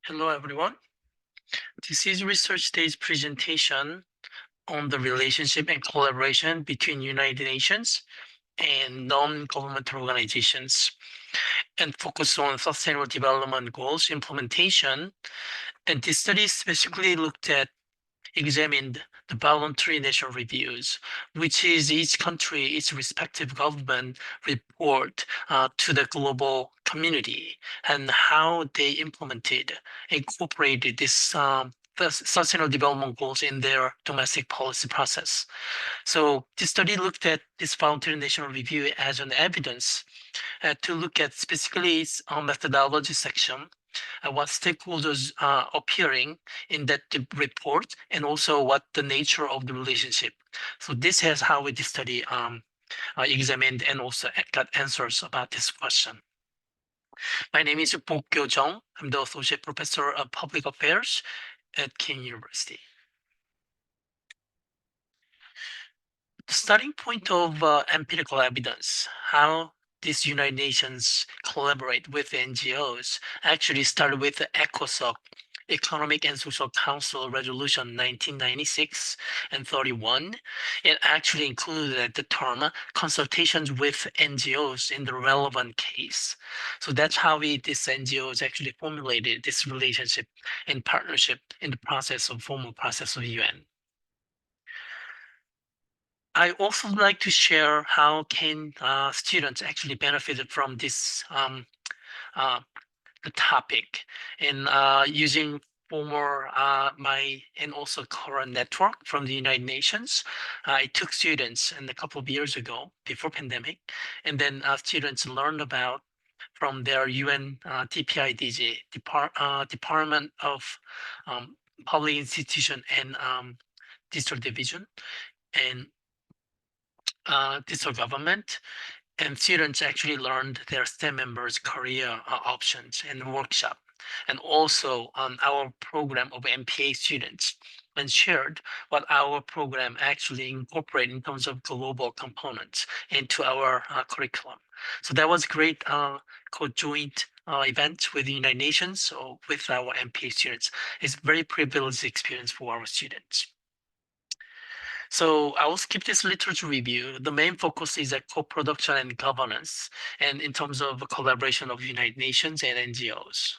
Hello, everyone. This is Research Day's presentation on the relationship and collaboration between United Nations and non-governmental organizations and focus on Sustainable Development Goals implementation. And this study specifically examined the voluntary national reviews, which is each country, its respective government report to the global community and how they incorporated the sustainable development goals in their domestic policy process. So this study looked at this voluntary national review as an evidence to look at specifically its methodology section, what stakeholders are appearing in that report, and also what the nature of the relationship. So this is how we this study examined and also got answers about this question. My name is Jeong. I'm the Associate Professor of Public Affairs at Kean University. The starting point of empirical evidence, how these United Nations collaborate with NGOs, actually started with the ECOSOC, Economic and Social Council Resolution 1996 and 31. It actually included the term consultations with NGOs in the relevant case. So that's how these NGOs actually formulated this relationship and partnership in the formal process of UN. I also like to share how can students actually benefited from this uh, the topic in using former my and also current network from the United Nations. I took students and a couple of years ago before pandemic, and then students learned about from their UN DPIDG Department of Public Institution and District Division and district government, and students actually learned their STEM members' career options and workshop, and also on our program of MPA students, and shared what our program actually incorporate in terms of global components into our curriculum. So that was great co-joint event with the United Nations, so with our MPA students. It's very privileged experience for our students. So I will skip this literature review. The main focus is at co-production and governance, and in terms of collaboration of United Nations and NGOs.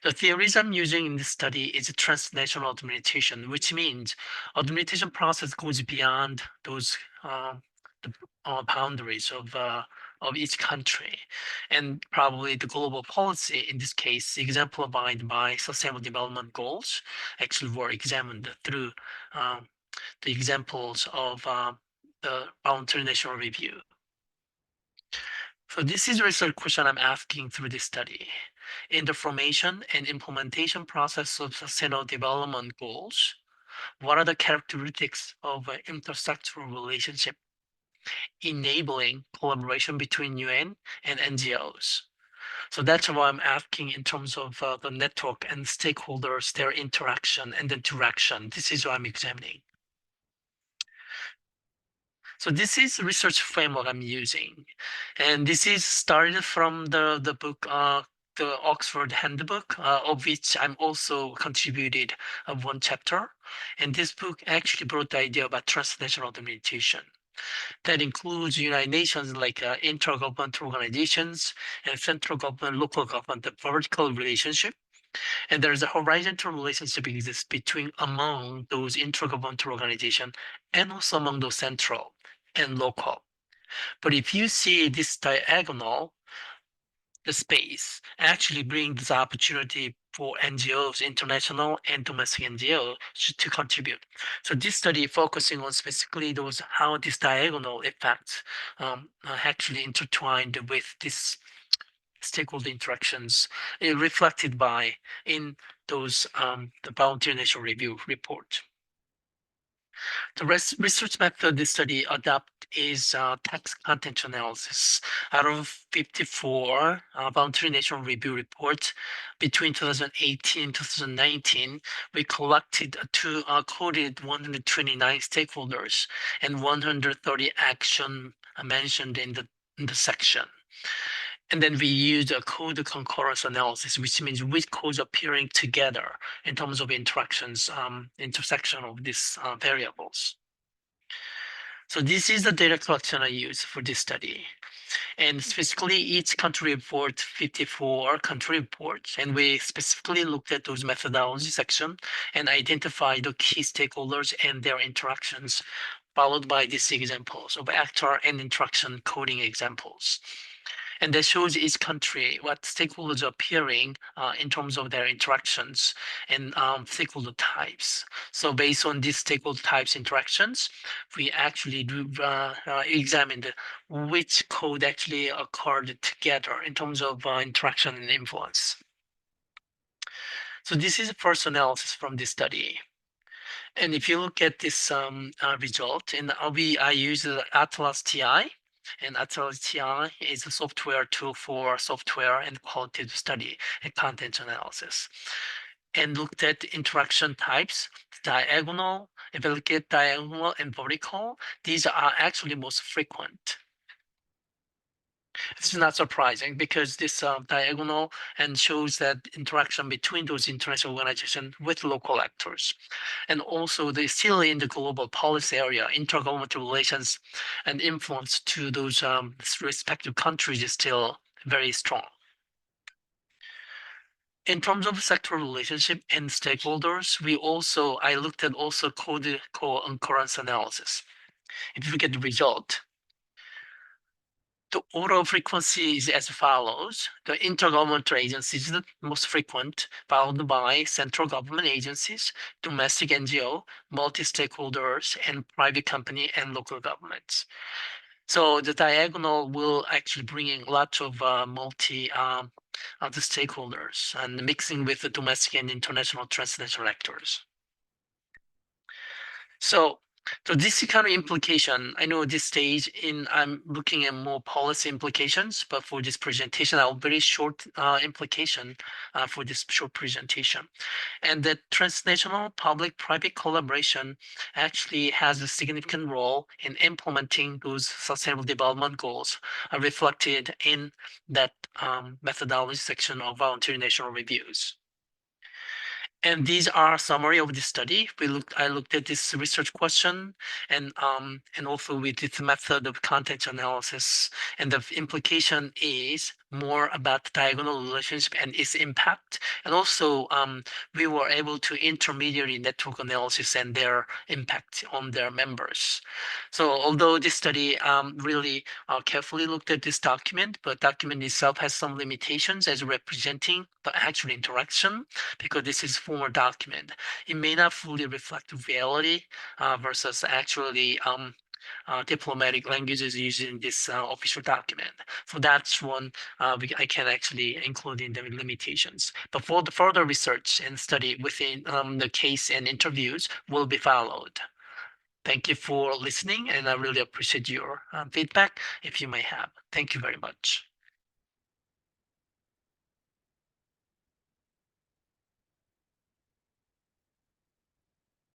The theories I'm using in this study is transnational administration, which means administration process goes beyond those the boundaries of each country, and probably the global policy in this case exemplified by Sustainable Development Goals actually were examined through the examples of the voluntary national review. So this is a research question I'm asking through this study. In the formation and implementation process of sustainable development goals, what are the characteristics of an intersectoral relationship enabling collaboration between UN and NGOs? So that's why I'm asking in terms of the network and stakeholders, their interaction and the direction. This is what I'm examining. So this is the research framework I'm using. And this is started from the book, the Oxford Handbook, of which I'm also contributed one chapter. And this book actually brought the idea about transnational administration. That includes United Nations like intergovernmental organizations and central government, local government, the vertical relationship. And there's a horizontal relationship exists between among those intergovernmental organizations and also among those central and local. But if you see this diagonal, the space actually brings the opportunity for NGOs, international and domestic NGOs, to contribute. So this study focusing on specifically those how this diagonal effects actually intertwined with this stakeholder interactions reflected by in those the voluntary national review report. The research method this study adopt is text content analysis. Out of 54 voluntary national review reports between 2018 and 2019, we collected coded 129 stakeholders and 130 action mentioned in the section. And then we use a code concurrence analysis, which means which codes appearing together in terms of interactions, intersection of these variables. So this is the data collection I use for this study. And specifically, each country report, 54 country reports, and we specifically looked at those methodology section and identified the key stakeholders and their interactions, followed by these examples of actor and interaction coding examples. And that shows each country what stakeholders are appearing in terms of their interactions and stakeholder types. So based on these stakeholder types interactions, we actually do examined which code actually occurred together in terms of interaction and influence. So this is the first analysis from this study. And if you look at this result, and I use the Atlas TI, and Atlas TI is a software tool for software and qualitative study and content analysis. And looked at interaction types, diagonal, if you look at diagonal and vertical, these are actually most frequent. This is not surprising because this diagonal and shows that interaction between those international organizations with local actors. And also they still in the global policy area, intergovernmental relations and influence to those respective countries is still very strong. In terms of sector relationship and stakeholders, I looked at also code concurrence analysis. If you look at the result, the order of frequency is as follows. The intergovernmental agencies is the most frequent, followed by central government agencies, domestic NGO, multi-stakeholders, and private company and local governments. So the diagonal will actually bring in lots of the stakeholders and mixing with the domestic and international transnational actors. So this kind of implication, I know at this stage I'm looking at more policy implications, but for this presentation, I'll very short implication for this short presentation. And the transnational public-private collaboration actually has a significant role in implementing those sustainable development goals reflected in that methodology section of voluntary national reviews. And these are summary of the study. I looked at this research question and also we did the method of content analysis. And the implication is more about the diagonal relationship and its impact. And also we were able to intermediary network analysis and their impact on their members. So although this study really carefully looked at this document, but document itself has some limitations as representing the actual interaction because this is formal document. It may not fully reflect reality versus actually diplomatic languages using this official document. So that's one I can actually include in the limitations. But for the further research and study within the case and interviews will be followed. Thank you for listening, and I really appreciate your feedback if you may have. Thank you very much.